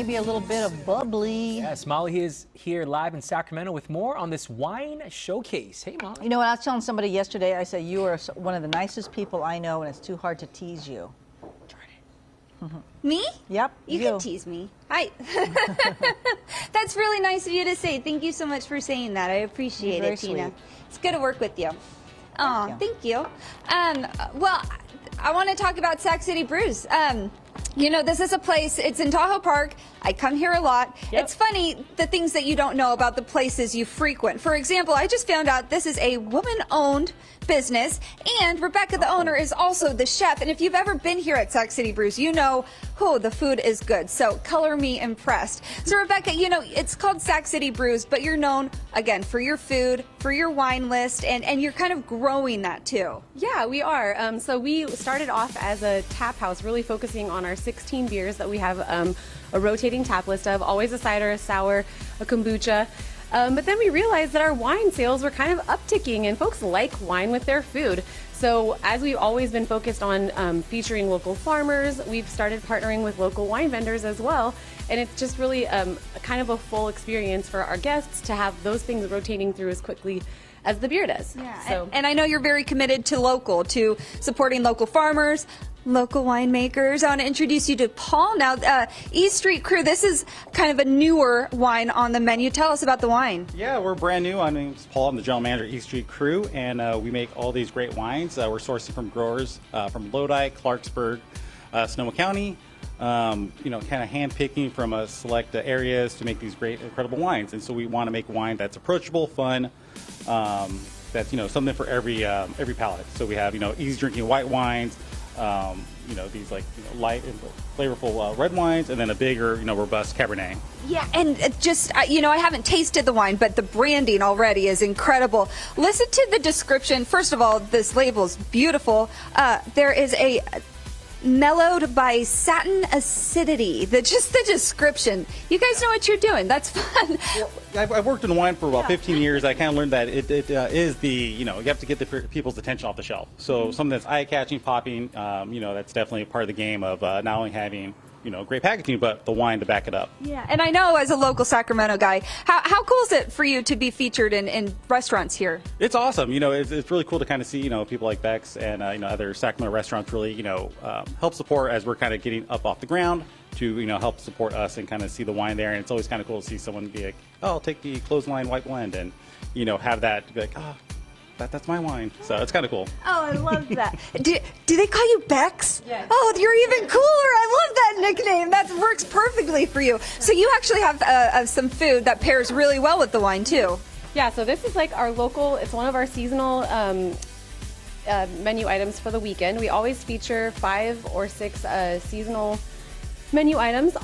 maybe a little bit of bubbly. Yes, Molly is here live in Sacramento with more on this wine showcase. Hey, Molly. You know what, I was telling somebody yesterday, I said, you are one of the nicest people I know, and it's too hard to tease you. Me? Yep. You can tease me. Hi. That's really nice of you to say. Thank you so much for saying that. I appreciate it, Tina. Sweet. It's good to work with you. Oh, thank you. Well, I want to talk about Sac City Brews. You know, this is a place, it's in Tahoe Park. I come here a lot. Yep. It's funny, the things that you don't know about the places you frequent. For example, I just found out this is a woman-owned business, and Rebecca, the owner, is also the chef. And if you've ever been here at Sac City Brews, you know, oh, the food is good. So color me impressed. So Rebecca, you know, it's called Sac City Brews, but you're known, again, for your food, for your wine list, and you're kind of growing that too. Yeah, we are. So we started off as a tap house, really focusing on our 16 beers that we have a rotating tap list of, always a cider, a sour, a kombucha. But then we realized that our wine sales were kind of upticking, and folks like wine with their food. So as we've always been focused on featuring local farmers, we've started partnering with local wine vendors as well. And it's just really kind of a full experience for our guests to have those things rotating through as quickly as the beer does. Yeah, so. and I know you're very committed to supporting local farmers, local winemakers. I want to introduce you to Paul now. East Street Crew, this is kind of a newer wine on the menu. Tell us about the wine. Yeah, we're brand new. My name's Paul. I'm the general manager at East Street Crew, and we make all these great wines. We're sourcing from growers from Lodi, Clarksburg, Sonoma County. You know, kind of hand-picking from select areas to make these great, incredible wines. And so we want to make wine that's approachable, fun, that's, you know, something for every palate. So we have, you know, easy-drinking white wines, you know, these like, you know, light and flavorful red wines, and then a bigger, you know, robust Cabernet. Yeah, and just, you know, I haven't tasted the wine, but the branding already is incredible. Listen to the description. First of all, this label is beautiful. There is a mellowed by satin acidity. Just the description. You guys know what you're doing. That's fun. Well, I've worked in wine for about 15 years. I kind of learned that it is the, you know, you have to get the people's attention off the shelf. So something that's eye-catching, popping, you know, that's definitely a part of the game of not only having, you know, great packaging, but the wine to back it up. Yeah, and I know as a local Sacramento guy, how cool is it for you to be featured in restaurants here? It's awesome. You know, it's really cool to kind of see, you know, people like Beck's and, you know, other Sacramento restaurants really, you know, help support as we're kind of getting up off the ground to, you know, help support us and kind of see the wine there. And it's always kind of cool to see someone be like, oh, I'll take the clothesline white blend and, you know, have that be like, oh, that's my wine. So it's kind of cool. Oh, I love that. do they call you Bex? Yes. Oh, you're even cooler. I love that nickname. That works perfectly for you. So you actually have some food that pairs really well with the wine, too. Yeah, so this is like our local, it's one of our seasonal menu items for the weekend. We always feature 5 or 6 seasonal menu items.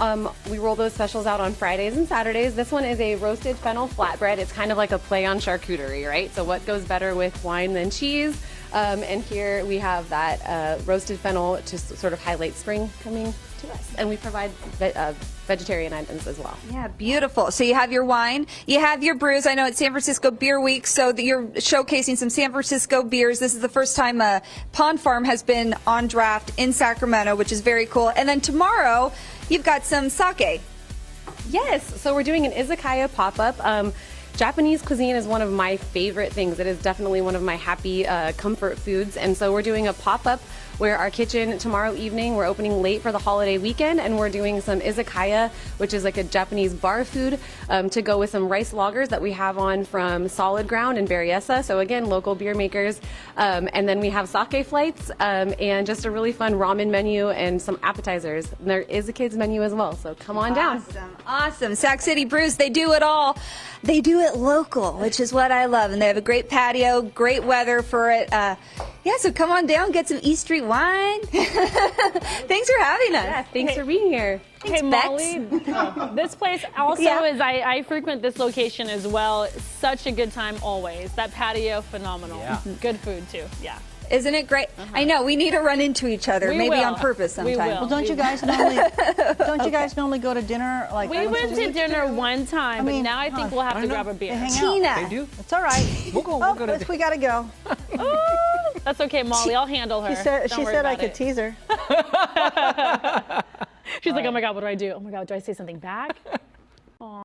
We roll those specials out on Fridays and Saturdays. This one is a roasted fennel flatbread. It's kind of like a play on charcuterie, right? So what goes better with wine than cheese? And here we have that roasted fennel to sort of highlight spring coming to us. And we provide vegetarian items as well. Yeah, beautiful. So you have your wine, you have your brews. I know it's San Francisco Beer Week, so you're showcasing some San Francisco beers. This is the first time Pond Farm has been on draft in Sacramento, which is very cool. And then tomorrow, you've got some sake. Yes, so we're doing an izakaya pop-up. Japanese cuisine is one of my favorite things. It is definitely one of my happy comfort foods. And so we're doing a pop-up where our kitchen tomorrow evening, we're opening late for the holiday weekend, and we're doing some izakaya, which is like a Japanese bar food, to go with some rice lagers that we have on from Solid Ground in Berryessa. So again, local beer makers. And then we have sake flights and just a really fun ramen menu and some appetizers. And there is a kids menu as well, so come on down. Awesome. Sac City Brews, they do it all. They do it local, which is what I love. And they have a great patio, great weather for it. Yeah, so come on down, get some East Street wine. Thanks for having us. Yeah, thanks for being here. Thanks, hey, Molly, this place also is, I frequent this location as well. Such a good time always. That patio, phenomenal. Yeah. Good food too, yeah. Isn't it great? I know, we need to run into each other, We maybe will. on purpose sometime. We will. Well, don't you guys normally go to dinner like We went to dinner one time, I mean, but now I think we'll have to grab a beer. They hang out. Tina. They do? It's all right. We'll go. Oh, We'll go to we gotta go. That's okay, Molly. I'll handle her. She said Don't I worry could about it. tease her. She's like, oh my God, what do I do? Oh my God, do I say something back?